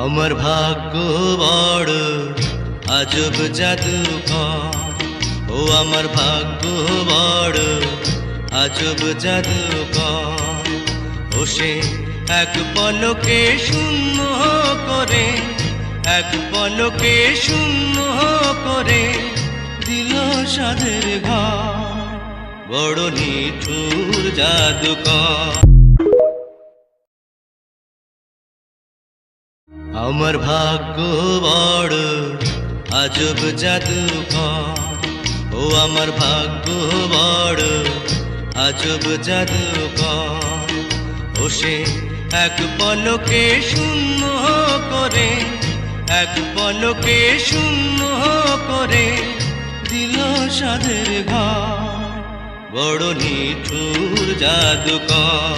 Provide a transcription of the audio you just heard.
আমার ভাগ্য বড় আজব জাদুকর, ও আমার ভাগ্য বড় আজব জাদুকর। ও সে এক পলকে শূন্য করে, এক পলকে শূন্য করে দিল সাধের ঘর, বড় নিঠুর জাদুকর। আমার ভাগ্য বড় আজব জাদুকর, ও আমার ভাগ্য বড় আজব জাদুকর। ও সে এক পলকে শূন্য করে, এক পলকে শূন্য করে দিল সাধের ঘর, বড় নিঠুর জাদুকর।